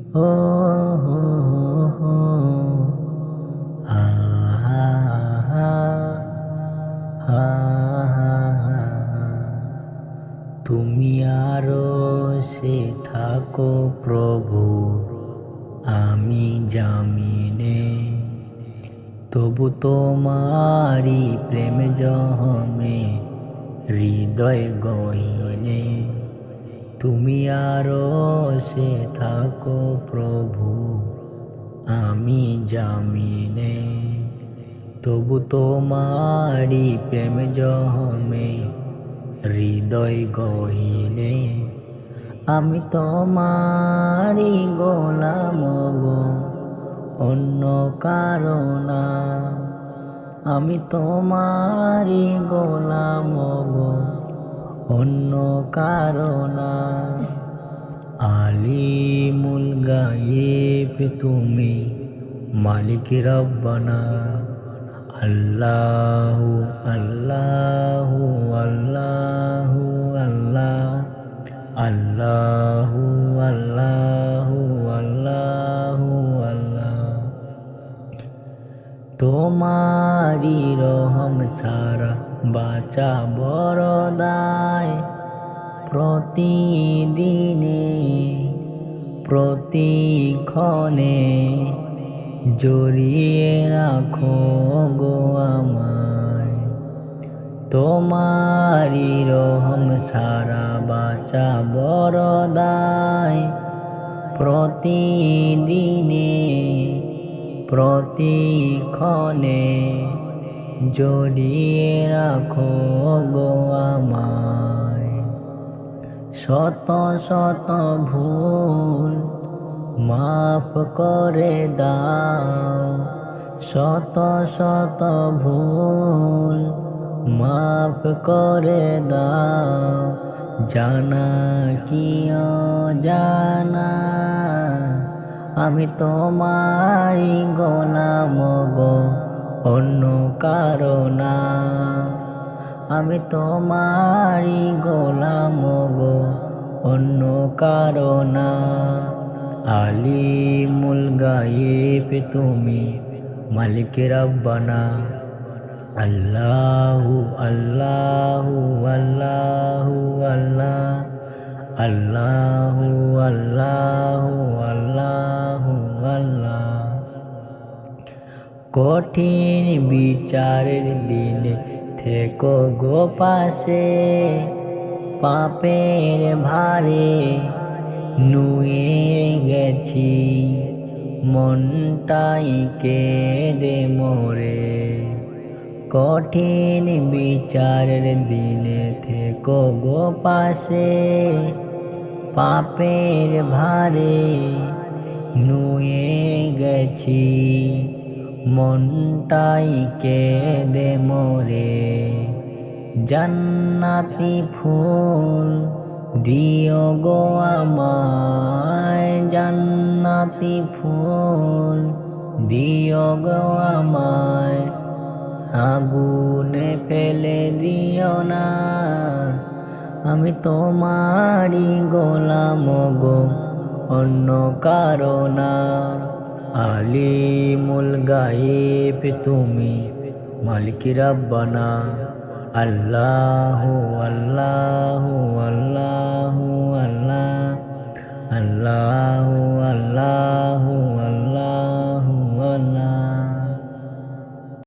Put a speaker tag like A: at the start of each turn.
A: ও হো হো, হা হা হা, হা হা হা। তুমি আরশে থাকো প্রভু, আমি জামিনে, তবু তোমারি প্রেম জহমে হৃদয় গহীনে। তুমি আরশে থাকো প্রভু, আমি জামিনে, তবু তোমারি প্রেম জহমে হৃদয় গহীনে। আমি তোমারি গোলাম গো, অন্য কারো না। আমি তোমারি গোলাম গো, অন্য কারো না। আলিমুল গায়েব তুমি, মালিক রব্বানা। আল্লাহু আল্লাহু আল্লাহু আল্লাহ, আল্লাহু আল্লাহু আল্লাহু আল্লাহ। তোমারি রহম সারা বাঁচা বড় দায়, প্রতিদিনে প্রতিক্ষণে জড়িয়ে রাখো গো আমায়। তোমারি রহম সারা বাঁচা বড় দায়, প্রতিদিনে প্রতিক্ষণে জড়িয়ে রাখো গো আমায়। শত শত ভুল মাফ করে দাও, শত শত ভুল মাফ করে দাও। জানা কি অজানা, আমি তোমারি গোলাম গো, অন্য কারো না। আমি তোমারি গোলাম গো, অন্য কারো না। আলিমুল গায়েব তুমি, মালিক রব্বানা। আল্লাহু আল্লাহু আল্লাহু আল্লাহ, আল্লাহু আল্লাহু আল্লাহু আল্লাহ। কঠিন বিচারের দিনে থেকো গো পাশে, পাপের ভারে নুয়ে গেছি, মনটাই কেঁদে মোরে। কঠিন বিচারের দিনে থেকো গো পাশে, পাপের ভারে নুয়ে গেছি, মনটাই কেঁদে মোরে। জান্নাতি ফুল দিও গো আমায়, জান্নাতি ফুল দিও গো আমায়। আগুনে ফেলে দিও না, আমি তোমারি গোলাম গো, অন্য কারো না। আলিমুল গায়েব তুমি, মালিক রব্বানা। আল্লাহু আল্লাহু আল্লাহু আল্লাহ, আল্লাহু